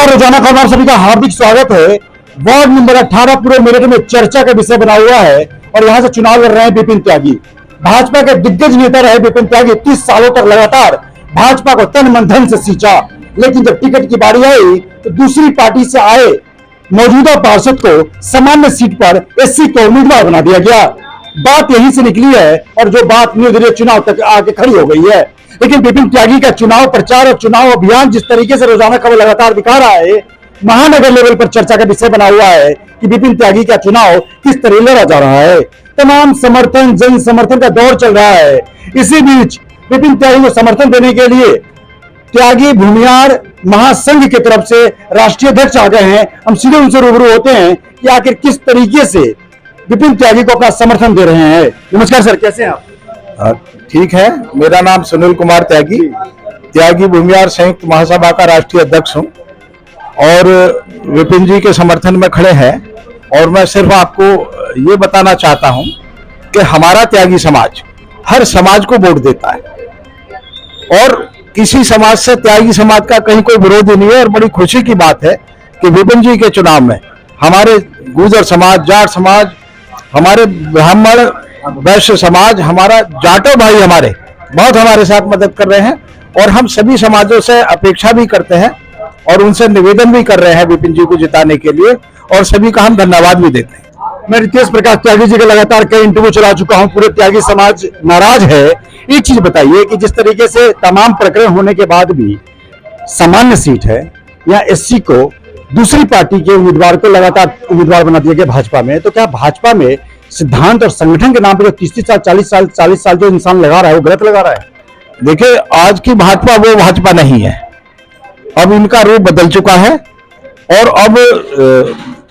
नमस्कार, रोजाना खबर आप सभी का हार्दिक स्वागत है। वार्ड नंबर 18 पूरे मेरठ में चर्चा का विषय बना हुआ है और यहां से चुनाव लड़ रहे हैं विपिन त्यागी। भाजपा के दिग्गज नेता रहे विपिन त्यागी 30 सालों तक लगातार भाजपा को तन मन धन से सींचा, लेकिन जब टिकट की बारी आई तो दूसरी पार्टी से आए मौजूदा पार्षद को सामान्य सीट पर एससी को उम्मीदवार बना दिया गया। बात यहीं से निकली है और जो बात धीरे चुनाव तक आके खड़ी हो गई है। लेकिन विपिन त्यागी का चुनाव प्रचार और चुनाव अभियान जिस तरीके से रोजाना खबर लगातार दिखा रहा है, महानगर लेवल पर चर्चा का विषय बना हुआ है कि विपिन त्यागी का चुनाव किस तरह लड़ा जा रहा है। तमाम समर्थन जन समर्थन का दौर चल रहा है। इसी बीच विपिन त्यागी को समर्थन देने के लिए त्यागी भूमियार महासंघ की तरफ से राष्ट्रीय अध्यक्ष आ गए हैं। हम सीधे उनसे रूबरू होते हैं कि आखिर किस तरीके से विपिन त्यागी को अपना समर्थन दे रहे हैं। नमस्कार सर, कैसे हैं आप? ठीक है, मेरा नाम सुनील कुमार त्यागी, त्यागी भूमियार संयुक्त महासभा का राष्ट्रीय अध्यक्ष हूं और विपिन जी के समर्थन में खड़े हैं। और मैं सिर्फ आपको ये बताना चाहता हूं कि हमारा त्यागी समाज हर समाज को वोट देता है और किसी समाज से त्यागी समाज का कहीं कोई विरोध नहीं है। और बड़ी खुशी की बात है कि विपिन जी के चुनाव में हमारे गुर्जर समाज, जाट समाज, हमारे ब्राह्मण वैश्य समाज, हमारा जाटो भाई बहुत हमारे साथ मदद कर रहे हैं और हम सभी समाजों से अपेक्षा भी करते हैं और उनसे निवेदन भी कर रहे हैं विपिन जी को जिताने के लिए और सभी का हम धन्यवाद भी देते हैं। मैं रितेश प्रकाश त्यागी जी के लगातार कई इंटरव्यू चला चुका हूं, पूरे त्यागी समाज नाराज है। एक चीज बताइए कि जिस तरीके से तमाम प्रकरण होने के बाद भी सामान्य सीट है या एससी को दूसरी पार्टी के उम्मीदवार को लगातार उम्मीदवार बना दिया गया भाजपा में, तो क्या भाजपा में सिद्धांत और संगठन के नाम पर जो 30 साल 40 साल जो इंसान लगा रहा है वो गलत लगा रहा है? देखिए, आज की भाजपा वो भाजपा नहीं है। अब इनका रूप बदल चुका है और अब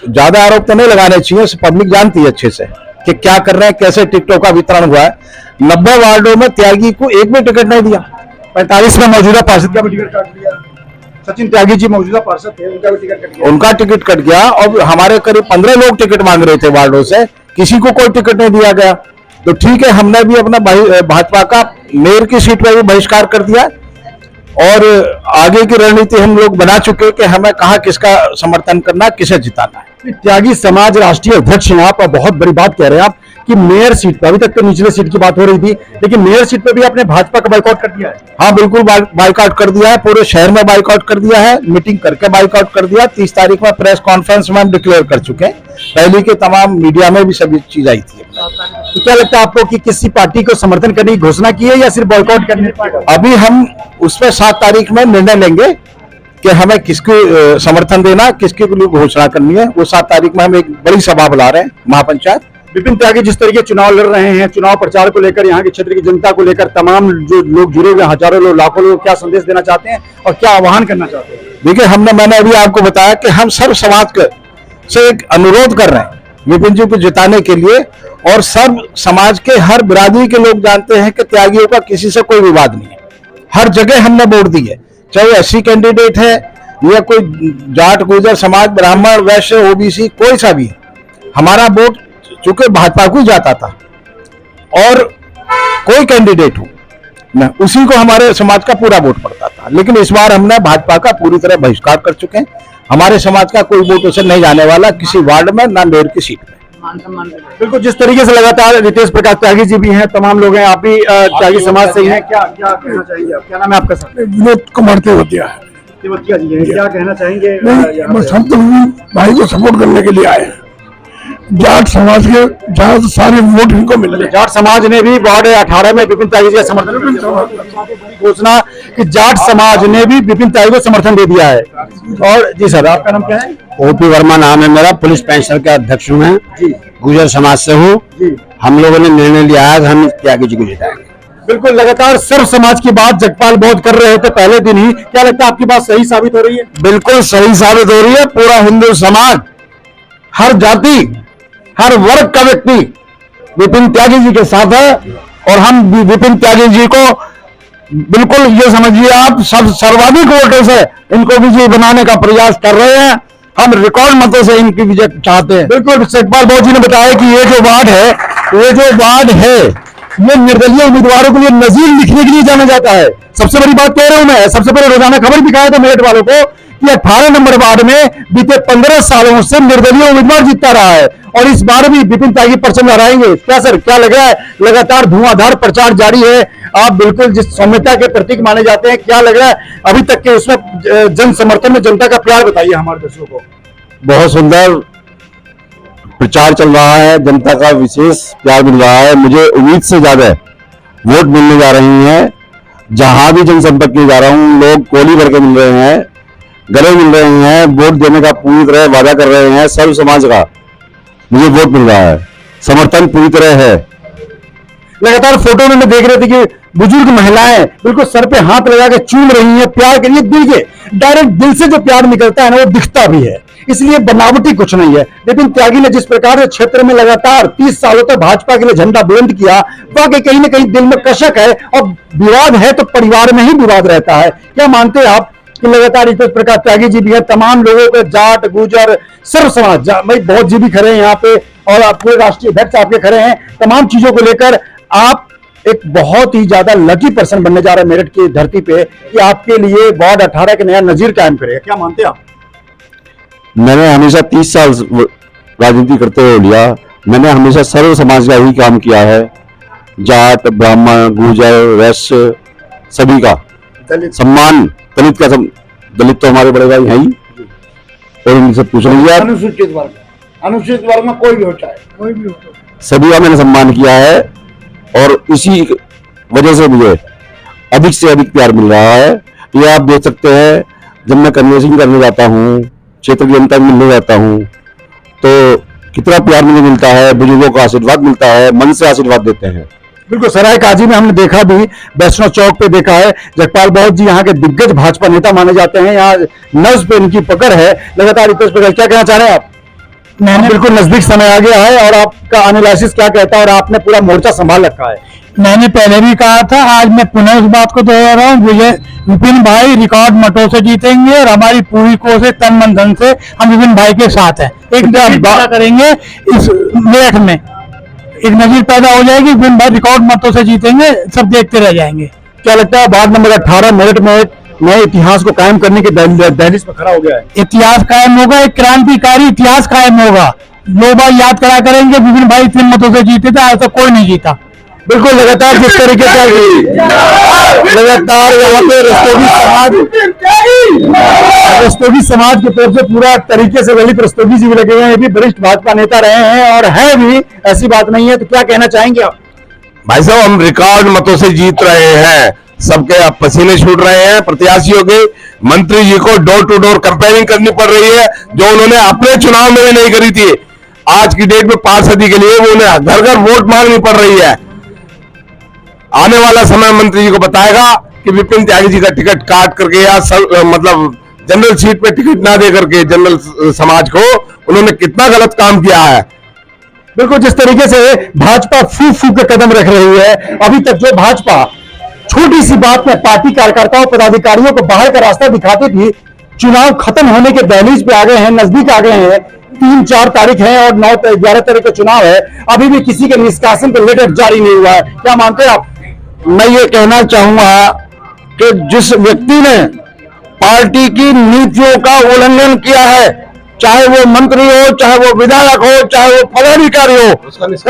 ज्यादा आरोप तो नहीं लगाने चाहिए। पब्लिक जानती है अच्छे से कि क्या कर रहे हैं, कैसे टिकटों का वितरण हुआ है। 90 वार्डों में त्यागी को एक भी टिकट नहीं दिया। 45 में मौजूदा पार्षद का भी टिकट काट दिया। सचिन त्यागी जी मौजूदा पार्षद थे, उनका भी टिकट कट गया। उनका टिकट कट गया और हमारे करीब 15 लोग टिकट मांग रहे थे वार्डों से, किसी को कोई टिकट नहीं दिया गया। तो ठीक है, हमने भी अपना भाजपा का मेयर की सीट पर भी बहिष्कार कर दिया और आगे की रणनीति हम लोग बना चुके कि हमें कहां किसका समर्थन करना, किसे जिताना है। त्यागी समाज राष्ट्रीय अध्यक्ष हैं आप और बहुत बड़ी बात कह रहे हैं आप कि मेयर सीट पर, अभी तक तो निचले सीट की बात हो रही थी, लेकिन मेयर सीट पर भी आपने भाजपा का बाइकआउट कर दिया है। हाँ बिल्कुल, बाइकआउट कर दिया है, पूरे शहर में बाइकआउट कर दिया है, मीटिंग करके बाइकआउट कर दिया। 30 तारीख में प्रेस कॉन्फ्रेंस में हम डिक्लेयर कर चुके हैं। पहले के तमाम मीडिया में भी सभी चीज आई थी। तो क्या लगता है आपको कि किसी पार्टी को समर्थन करने की घोषणा की है या सिर्फ बॉयकॉट करने? अभी हम उसमें 7 तारीख में निर्णय लेंगे कि हमें किसको समर्थन देना, किसके लिए घोषणा करनी है। वो 7 तारीख में हम एक बड़ी सभा बुला रहे हैं, महापंचायत। विपिन त्यागी जिस तरीके चुनाव लड़ रहे हैं, चुनाव प्रचार को लेकर, यहाँ के क्षेत्र की जनता को लेकर, तमाम जो लोग जुड़े हुए हजारों लोग, लाखों लोग, क्या संदेश देना चाहते हैं और क्या आह्वान करना चाहते हैं? देखिए, मैंने अभी आपको बताया कि हम सब समाज से एक अनुरोध कर रहे हैं विपिन जी को जिताने के लिए। और सब समाज के हर बिरादरी के लोग जानते हैं कि त्यागियों का किसी से कोई विवाद नहीं है। हर जगह हमने वोट दी है, चाहे एससी कैंडिडेट है या कोई जाट, गुर्जर समाज, ब्राह्मण, वैश्य, ओबीसी, कोई सा भी। हमारा वोट चूंकि भाजपा को ही जाता था और कोई कैंडिडेट हो ना, उसी को हमारे समाज का पूरा वोट पड़ता था। लेकिन इस बार हमने भाजपा का पूरी तरह बहिष्कार कर चुके हैं। हमारे समाज का कोई वोट उसे नहीं जाने वाला किसी वार्ड में, ना मेयर की सीट में। बिल्कुल, जिस तरीके से लगातार रितेश प्रकाश त्यागी जी भी हैं, तमाम लोग हैं, आप भी त्यागी समाज से ही हैं, क्या कहना चाहेंगे आप? क्या नाम है आपका सर? विनोद कुमार तेवतिया है। तेवतिया जी हैं, क्या कहना चाहेंगे? बस हम तो भाई को सपोर्ट करने के लिए आए हैं। जाट समाज के जहाँ सारे वोट इनको मिले। जाट समाज ने भी वार्ड 18 में विपिन त्यागी जी का समर्थन घोषणा कि जाट समाज ने भी विपिन त्यागी को समर्थन दे दिया है। और जी सर, आपका नाम क्या है? ओपी वर्मा नाम है मेरा, पुलिस पेंशन का अध्यक्ष हूँ मैं, गुर्जर समाज से हूँ। हम लोगों ने निर्णय लिया है हम त्यागी जी को जिताएंगे। बिल्कुल, लगातार सर्व समाज की बात जगपाल बहुत कर रहे थे पहले दिन ही। क्या लगता है आपकी बात सही साबित हो रही है? बिल्कुल सही साबित हो रही है। पूरा हिंदू समाज, हर जाति, हर वर्ग का व्यक्ति विपिन त्यागी जी के साथ है और हम विपिन त्यागी जी को बिल्कुल ये समझिए आप सब सर्वाधिक वोटों से इनको विजयी बनाने का प्रयास कर रहे हैं। हम रिकॉर्ड मतों से इनकी विजय चाहते हैं। बिल्कुल, जगपाल बहुत जी ने बताया कि ये जो वार्ड है ये निर्दलीय उम्मीदवारों के लिए नजीर लिखने के लिए जाना जाता है। सबसे बड़ी बात कह रहा हूं मैं, सबसे पहले रोजाना खबर दिखाया था मेरठ वालों को कि 18 नंबर वार्ड में बीते 15 सालों से निर्दलीय उम्मीदवार जीतता रहा है और इस बार भी विपिन त्यागी परचम लहराएंगे। क्या सर, क्या लग रहा है? लगातार धुआंधार प्रचार जारी है, आप बिल्कुल जिस सौम्यता के प्रतीक माने जाते हैं, क्या लग रहा है अभी तक के उसमें जन समर्थन में जनता का प्यार बताइए हमारे दर्शकों को। बहुत सुंदर प्रचार चल रहा है, जनता का विशेष प्यार मिल रहा है। मुझे उम्मीद से ज्यादा वोट मिलने जा रही हैं। जहां भी जनसंपर्क किए जा रहा हूं, लोग कोली भर के मिल रहे हैं, गले मिल रहे हैं, वोट देने का पूरी तरह वादा कर रहे हैं। सर्व समाज का मुझे वोट मिल रहा है, समर्थन पूरी तरह है। लगातार फोटो में देख रहे थे कि बुजुर्ग महिलाएं बिल्कुल सर पे हाथ लगा के चूम रही हैं प्यार के लिए। दिल के डायरेक्ट दिल से जो प्यार निकलता है ना, वो दिखता भी है, इसलिए बनावटी कुछ नहीं है। विपिन त्यागी ने जिस प्रकार से क्षेत्र में लगातार 30 सालों तक भाजपा के लिए झंडा बुलंद किया, वाकई कहीं ना कहीं दिल में कशक है और विवाद है तो परिवार में ही विवाद रहता है। क्या मानते हैं आप कि लगातार इस प्रकार त्यागी जी भी है, तमाम लोगों को, जाट गुजर सर्व समाज, भाई बहुत जी भी खड़े हैं यहाँ पे और पूरे राष्ट्रीय अध्यक्ष आपके खड़े हैं, तमाम चीजों को लेकर आप एक बहुत ही ज्यादा लकी पर्सन बनने जा रहे हैं मेरठ की धरती पे कि आपके लिए वार्ड 18 के नया नजीर कायम करेगा। क्या मानते हैं आप? मैंने हमेशा 30 साल राजनीति करते हुए लिया, मैंने हमेशा सर्व समाज का ही काम किया है। जाट, ब्राह्मण, गुर्जर, वैश्य सभी का सम्मान, दलित का दलित तो हमारे बड़े भाई हैं ही, और उनसे पूछ लीजिए आप। अनुसूचित वर्ग में कोई भी होता है, कोई भी होता है, सभी का मैंने सम्मान किया है और इसी वजह से मुझे अधिक से अधिक प्यार मिल रहा है। ये आप देख सकते हैं, जब मैं कन्वेंसिंग करने जाता हूँ, क्षेत्र की जनता मिलने जाता हूँ, तो कितना प्यार मुझे मिलता है, बुजुर्गों का आशीर्वाद मिलता है, मन से आशीर्वाद देते हैं। बिल्कुल, सराय काजी में हमने देखा भी, वैष्णव चौक पे देखा है, जगपाल बहुत जी यहाँ के दिग्गज भाजपा नेता माने जाते हैं, यहाँ नब्ज पे इनकी पकड़ है लगातार। क्या कहना चाह रहे हैं आप? मैंने बिल्कुल नजदीक समय आ गया है और आपका एनालिसिस क्या कहता है और आपने पूरा मोर्चा संभाल रखा है। मैंने पहले भी कहा था, आज मैं पुनः उस बात को दोहरा रहा हूँ, विपिन भाई रिकॉर्ड मतों से जीतेंगे और हमारी पूरी कोशिश तन मन धन से हम विपिन भाई के साथ हैं। एक नजीर करेंगे इस मेरठ में, एक नजीर पैदा हो जाएगी, विपिन भाई रिकॉर्ड मतों से जीतेंगे, सब देखते रह जाएंगे। क्या लगता है वार्ड नंबर 18 मेरठ में नए इतिहास को कायम करने की दहलीज पर खड़ा हो गया है? इतिहास कायम होगा, एक क्रांतिकारी इतिहास कायम होगा। लोग बाग याद करा करेंगे विपिन भाई 3 मतों से जीते थे, आज तक कोई नहीं जीता। बिल्कुल, लगातार जिस तरीके से लगातार यहाँ पे रस्तोगी समाज की तरफ से पूरा तरीके से ललित रस्तोगी जी भी लगे हुए हैं, ये भी वरिष्ठ भाजपा नेता रहे हैं और है भी, ऐसी बात नहीं है। तो क्या कहना चाहेंगे आप? भाई साहब, हम रिकॉर्ड मतों से जीत रहे हैं, सबके अब पसीने छूट रहे हैं। प्रत्याशियों के, मंत्री जी को डोर टू डोर कैंपेनिंग करनी पड़ रही है, जो उन्होंने अपने चुनाव में भी नहीं करी थी। आज की डेट में पार्षदी के लिए वो उन्हें घर घर वोट मांगनी पड़ रही है। आने वाला समय मंत्री जी को बताएगा कि विपिन त्यागी जी का टिकट काट करके या मतलब जनरल सीट पे टिकट ना दे करके जनरल समाज को उन्होंने कितना गलत काम किया है। बिल्कुल, जिस तरीके से भाजपा फूक फूक के कदम रख रही है, अभी तक जो भाजपा छोटी सी बात में पार्टी कार्यकर्ताओं पदाधिकारियों को बाहर का रास्ता दिखाती थी, चुनाव खत्म होने के दहलीज पे आ गए हैं, नजदीक आ गए हैं, 3-4 तारीख है और 9-11 तारीख का चुनाव है, अभी भी किसी के निष्कासन का लेटर जारी नहीं हुआ है। क्या मानते हैं आप? मैं ये कहना चाहूंगा कि जिस व्यक्ति ने पार्टी की नीतियों का उल्लंघन किया है, चाहे वो मंत्री हो, चाहे वो विधायक हो, चाहे वो पदाधिकारी हो,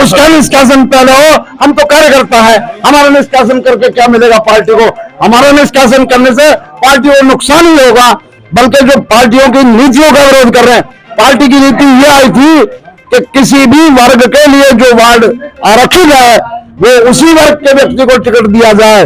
उसका निष्कासन पहले हो। हम तो कार्यकर्ता है, हमारा निष्कासन करके क्या मिलेगा पार्टी को? हमारा निष्कासन करने से पार्टी को नुकसान ही होगा, बल्कि जो पार्टियों की नीतियों का विरोध कर रहे हैं। पार्टी की नीति ये आई थी कि किसी भी वर्ग के लिए जो वार्ड आरक्षित है, वो उसी वर्ग के व्यक्ति को टिकट दिया जाए,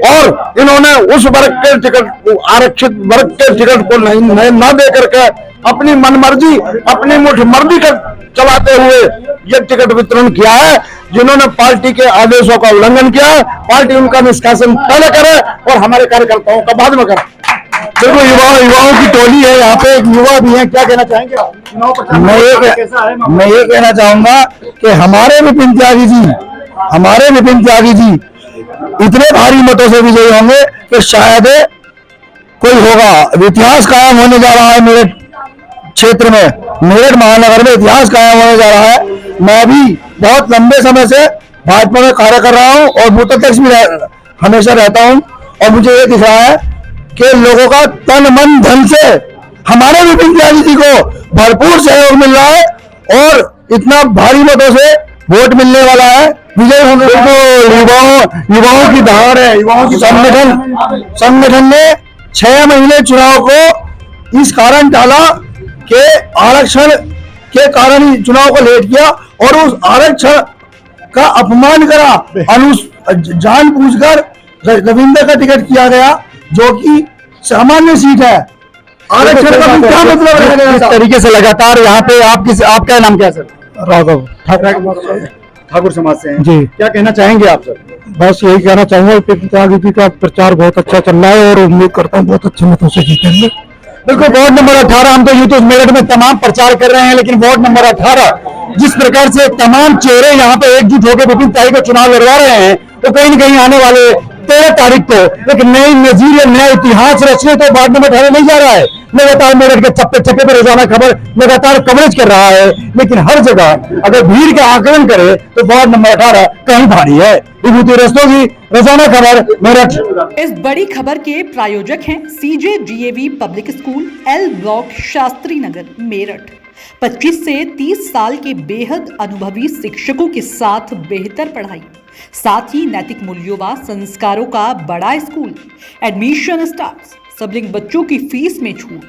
और इन्होंने उस वर्ग के टिकट, आरक्षित वर्ग के टिकट को नहीं न दे करके अपनी मनमर्जी, अपनी मुठमर्जी कर चलाते हुए ये टिकट वितरण किया है। जिन्होंने पार्टी के आदेशों का उल्लंघन किया है, पार्टी उनका निष्कासन पहले करे और हमारे कार्यकर्ताओं का बाद में करे। बिल्कुल, युवाओं की टोली है यहाँ पे, एक युवा भी है, क्या कहना चाहेंगे आप? मैं ये कहना चाहूंगा कि हमारे विपिन त्यागी जी इतने भारी मतों से विजयी होंगे कि शायद कोई होगा। इतिहास कायम होने जा रहा है मेरठ क्षेत्र में, मेरठ महानगर में इतिहास कायम होने जा रहा है। मैं भी बहुत लंबे समय से भाजपा में कार्य कर रहा हूं और बूथ अध्यक्ष भी हमेशा रहता हूं, और मुझे ये दिख रहा है कि लोगों का तन मन धन से हमारे विपिन त्यागी जी को भरपूर सहयोग मिल रहा है और इतना भारी मतों से वोट मिलने वाला है, विजय होने वाला है। युवाओं की दहाड़ है, युवाओं की संगठन ने 6 महीने चुनाव को इस कारण टाला कि आरक्षण के कारण ही चुनाव को लेट किया और उस आरक्षण का अपमान करा, जानबूझकर रविंद्र का टिकट किया गया जो कि सामान्य सीट है। आरक्षण का क्या मतलब है? इस तरीके से लगातार यहाँ पे आपका नाम क्या है सर? राघव ठाकुर समाज से हैं जी। क्या कहना चाहेंगे आप सर? बस यही कहना चाहूंगा विपिन त्यागी जी का प्रचार बहुत अच्छा चल रहा है और उम्मीद करता हूँ बहुत अच्छे मतों से जीतेंगे। बिल्कुल, वार्ड नंबर 18 हम तो यूं तो मेरठ में तमाम प्रचार कर रहे हैं, लेकिन वार्ड नंबर 18 जिस प्रकार से तमाम चेहरे यहाँ पे एकजुट होकर विपिन त्यागी को चुनाव लड़वा रहे हैं, तो कहीं न कहीं आने वाले 13 तारीख को एक नई नजीर या नया इतिहास रचने तो वार्ड नंबर 18 नहीं जा रहा है। लगातार मेरठ के छप्पे छप्पे पर रोजाना खबर लगातार कवरेज कर रहा है, लेकिन हर जगह अगर भीड़ का आकलन करे तो वार्ड नंबर 18 कहीं भारी है। विभूति रस्तोगी, रोजाना खबर, मेरठ। इस बड़ी खबर के प्रायोजक हैं CJ DAV public school, L block, Shastri Nagar, Meerut. 25 से 30 साल के बेहद अनुभवी शिक्षकों के साथ बेहतर पढ़ाई, साथ ही नैतिक मूल्यों व संस्कारों का बड़ा स्कूल। एडमिशन स्टार्ट, सबलिंग बच्चों की फीस में छूट,